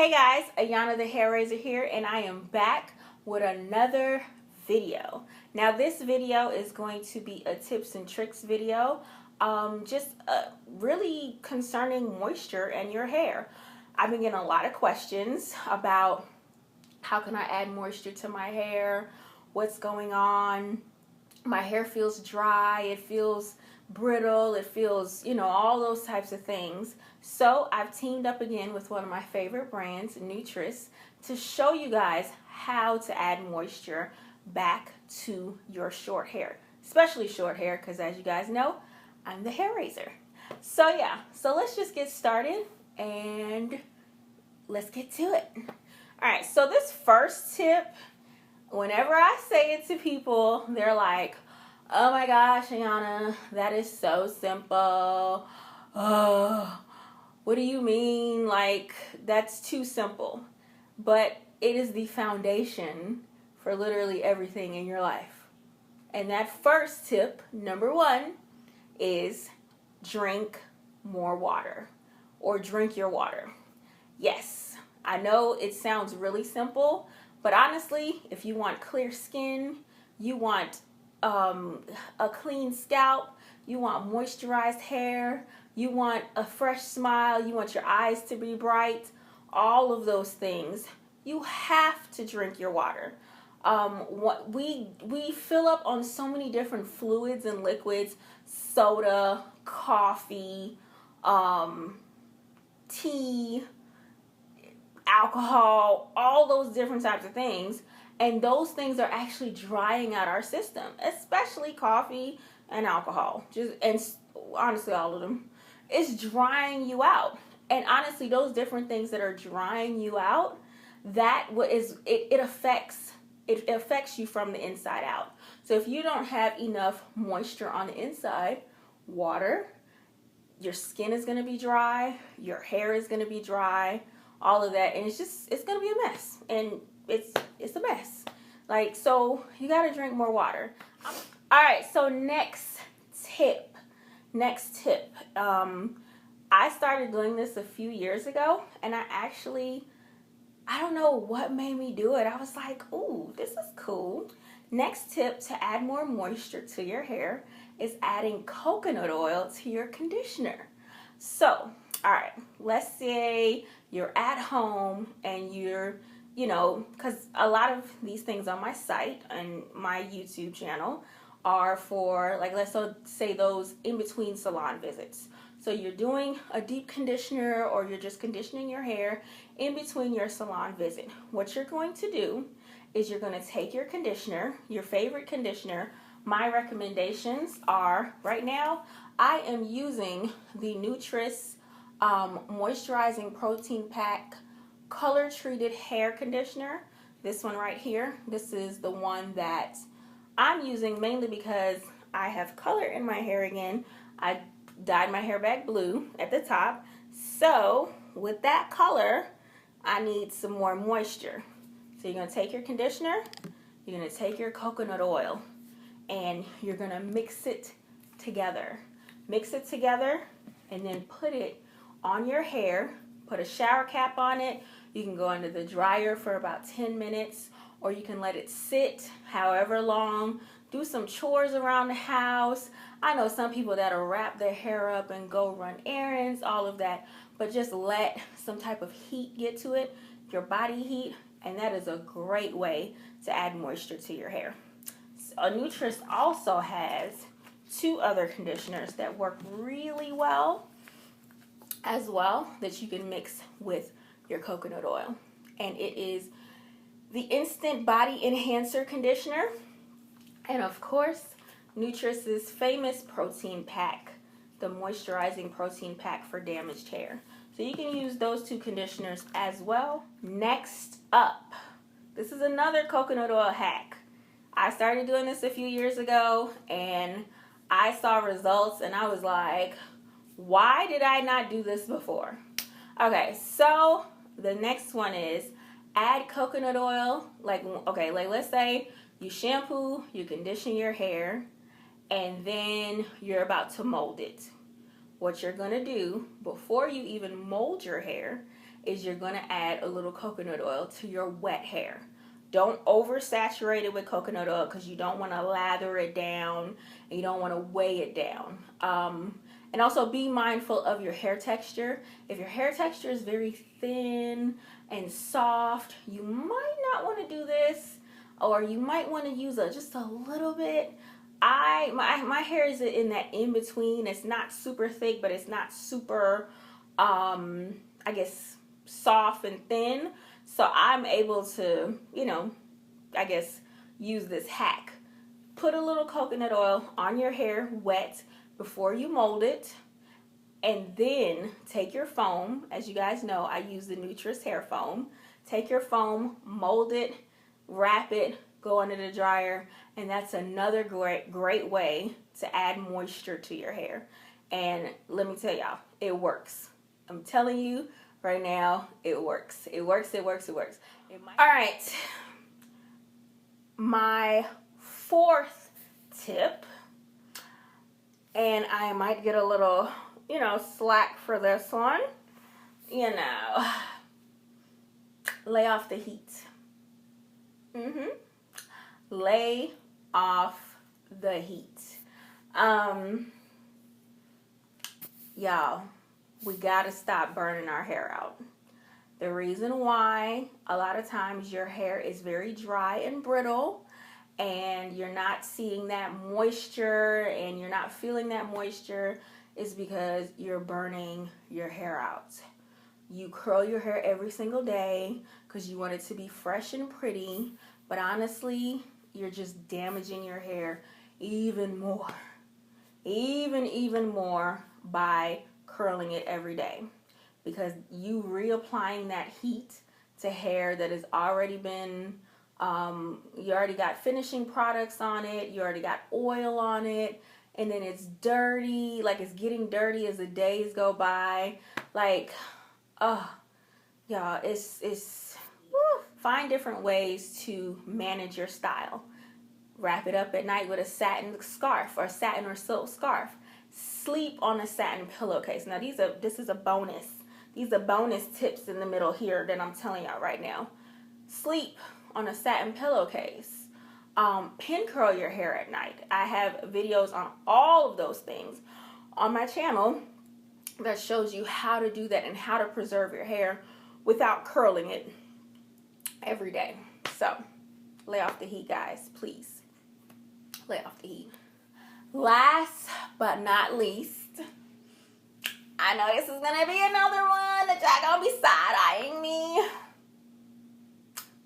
Hey guys, Ayana the hair raiser here, and I am back with another video. Now this video is going to be a tips and tricks video, really concerning moisture and your hair. I've been getting a lot of questions about how can I add moisture to my hair, what's going on. My hair feels dry, it feels brittle, it feels, all those types of things. So I've teamed up again with one of my favorite brands, Nutress, to show you guys how to add moisture back to your short hair, especially short hair, because as you guys know, I'm the hair raiser. So let's just get started and let's get to it. All right, so this first tip, whenever I say it to people, they're like, oh my gosh, Ayana, that is so simple. What do you mean? Like, that's too simple. But it is the foundation for literally everything in your life. And that first tip, number one, is drink more water, or drink your water. Yes, I know it sounds really simple, but honestly, if you want clear skin, you want a clean scalp, you want moisturized hair, you want a fresh smile, you want your eyes to be bright, all of those things, you have to drink your water. We fill up on so many different fluids and liquids, soda, coffee, tea, alcohol, all those different types of things, and those things are actually drying out our system, especially coffee and alcohol, and honestly all of them. It's drying you out. And honestly, those different things that are drying you out, it affects you from the inside out. So if you don't have enough moisture on the inside, water, your skin is going to be dry, your hair is going to be dry, all of that, and it's going to be a mess. And it's a mess. So you got to drink more water. All right, so next tip. I started doing this a few years ago, and I don't know what made me do it. I was like, ooh, this is cool. Next tip to add more moisture to your hair is adding coconut oil to your conditioner. So, all right, let's say you're at home and you're, because a lot of these things on my site and my YouTube channel are for, let's say those in-between salon visits. So you're doing a deep conditioner, or you're just conditioning your hair in between your salon visit. What you're going to do is you're going to take your conditioner, your favorite conditioner. My recommendations are, right now, I am using the Nutress Moisturizing Protein Pack Color Treated Hair Conditioner. This one right here. This is the one that I'm using mainly because I have color in my hair again. I dyed my hair back blue at the top. So with that color, I need some more moisture. So you're going to take your conditioner, you're going to take your coconut oil, and you're going to mix it together. Mix it together and then put it on your hair. Put a shower cap on it. You can go under the dryer for about 10 minutes, or you can let it sit however long. Do some chores around the house. I know some people that'll wrap their hair up and go run errands, all of that, but just let some type of heat get to it, your body heat, and that is a great way to add moisture to your hair. So, Nutress also has two other conditioners that work really well as well, that you can mix with your coconut oil. And it is the Instant Body Enhancer Conditioner, and of course, Nutress's famous protein pack, the Moisturizing Protein Pack for damaged hair. So you can use those two conditioners as well. Next up, this is another coconut oil hack. I started doing this a few years ago, and I saw results, and I was like, why did I not do this before? Okay, so the next one is add coconut oil. Let's say you shampoo, you condition your hair, and then you're about to mold it. What you're going to do before you even mold your hair is you're going to add a little coconut oil to your wet hair. Don't oversaturate it with coconut oil because you don't want to lather it down and you don't want to weigh it down. And also be mindful of your hair texture. If your hair texture is very thin and soft, you might not want to do this, or you might want to use just a little bit. My hair is in that in between. It's not super thick, but it's not super, I guess, soft and thin. So I'm able to, I guess, use this hack. Put a little coconut oil on your hair wet before you mold it, and then take your foam. As you guys know, I use the Nutress hair foam. Take your foam, mold it, wrap it, go under the dryer, and that's another great way to add moisture to your hair. And let me tell y'all, it works. I'm telling you right now, it works. It works. All right. My fourth tip, and I might get a little, slack for this one, lay off the heat. Lay off the heat. Y'all, we gotta stop burning our hair out. The reason why a lot of times your hair is very dry and brittle and you're not seeing that moisture and you're not feeling that moisture is because you're burning your hair out. You curl your hair every single day because you want it to be fresh and pretty, but honestly, you're just damaging your hair even more by curling it every day, because you reapplying that heat to hair that has already been, you already got finishing products on it, you already got oil on it, and then it's dirty, like it's getting dirty as the days go by. Like, y'all, it's find different ways to manage your style. Wrap it up at night with a satin scarf or satin or silk scarf. Sleep on a satin pillowcase. Now this is a bonus. These are bonus tips in the middle here that I'm telling y'all right now. Sleep on a satin pillowcase. Pin curl your hair at night. I have videos on all of those things on my channel that shows you how to do that and how to preserve your hair without curling it every day. So lay off the heat, guys, please. Lay off the heat. Last but not least, I know this is gonna be another one that y'all gonna be side-eyeing me.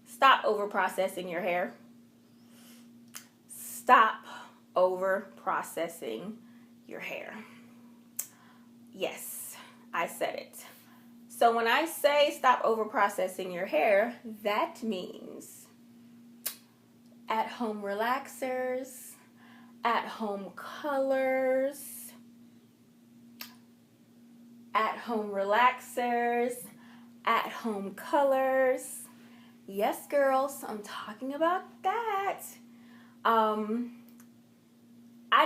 Stop over-processing your hair. Stop over-processing your hair. Yes, I said it. So when I say stop over-processing your hair, that means at-home relaxers, at-home colors, at-home relaxers, at-home colors. Yes, girls, I'm talking about that. I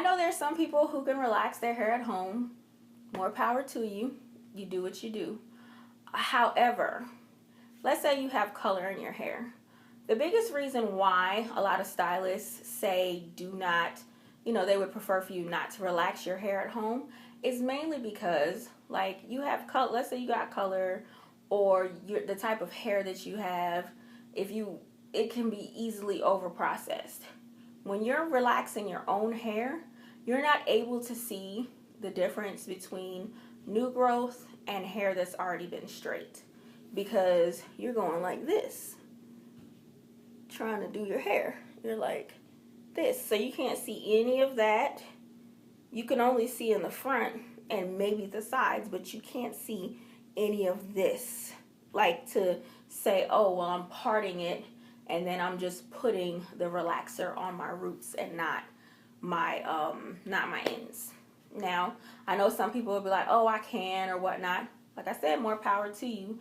know there's some people who can relax their hair at home. More power to you. You do what you do. However, let's say you have color in your hair. The biggest reason why a lot of stylists say do not, they would prefer for you not to relax your hair at home is mainly because, like, you have color. Let's say you got color, or the type of hair that you have, it can be easily over-processed. When you're relaxing your own hair, you're not able to see the difference between new growth and hair that's already been straight, because you're going like this, trying to do your hair. You're like this, so you can't see any of that. You can only see in the front and maybe the sides, but you can't see any of this. Like to say, oh, well, I'm parting it and then I'm just putting the relaxer on my roots and not my ends. Now, I know some people will be like, oh, I can or whatnot. Like I said, more power to you.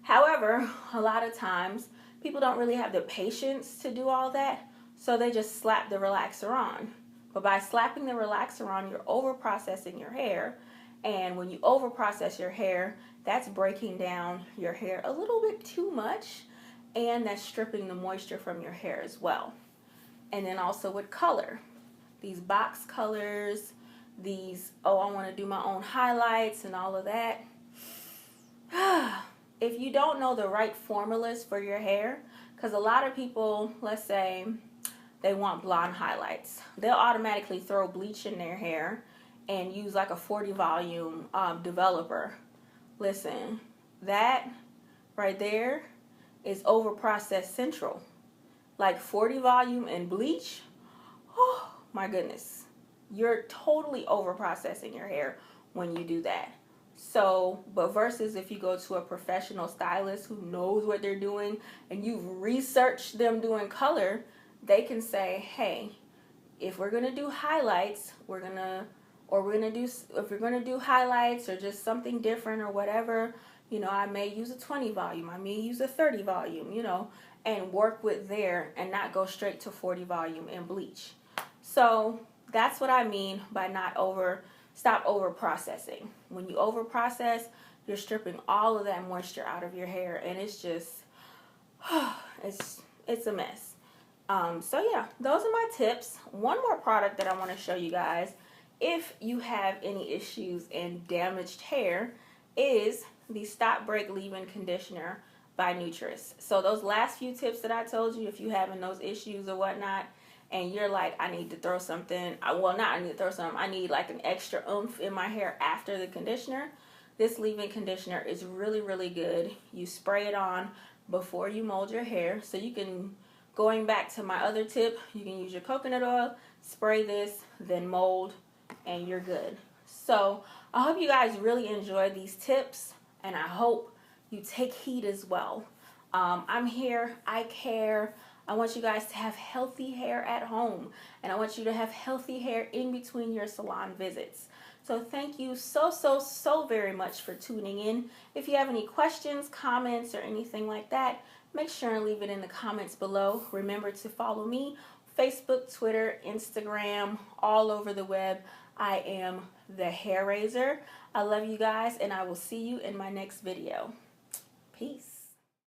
However, a lot of times people don't really have the patience to do all that, so they just slap the relaxer on. But by slapping the relaxer on, you're over-processing your hair. And when you over-process your hair, that's breaking down your hair a little bit too much, and that's stripping the moisture from your hair as well. And then also with color, these box colors, these, oh, I want to do my own highlights and all of that. If you don't know the right formulas for your hair, because a lot of people, let's say they want blonde highlights, they'll automatically throw bleach in their hair and use like a 40 volume developer. Listen, that right there is over processed central. Like 40 volume and bleach, oh my goodness, you're totally over processing your hair when you do that. So, but versus if you go to a professional stylist who knows what they're doing and you've researched them doing color, they can say, hey, if we're gonna do highlights, if we're gonna do highlights or just something different or whatever, you know, I may use a 20 volume, I may use a 30 volume, you know, and work with there and not go straight to 40 volume and bleach. So that's what I mean by stop over processing. When you over process, you're stripping all of that moisture out of your hair, and it's just it's a mess. So yeah, those are my tips. One more product that I want to show you guys if you have any issues and damaged hair is the Stop Break Leave-In Conditioner by Nutress. So those last few tips that I told you, if you're having those issues or whatnot, and you're like, I need to throw something, I need like an extra oomph in my hair after the conditioner, this leave-in conditioner is really, really good. You spray it on before you mold your hair. So you can, going back to my other tip, you can use your coconut oil, spray this, then mold, and you're good. So I hope you guys really enjoyed these tips, and I hope you take heed as well. I'm here, I care. I want you guys to have healthy hair at home, and I want you to have healthy hair in between your salon visits. So thank you so very much for tuning in. If you have any questions, comments, or anything like that, make sure and leave it in the comments below. Remember to follow me, Facebook, Twitter, Instagram, all over the web. I am the Hair Razor. I love you guys, and I will see you in my next video. Peace.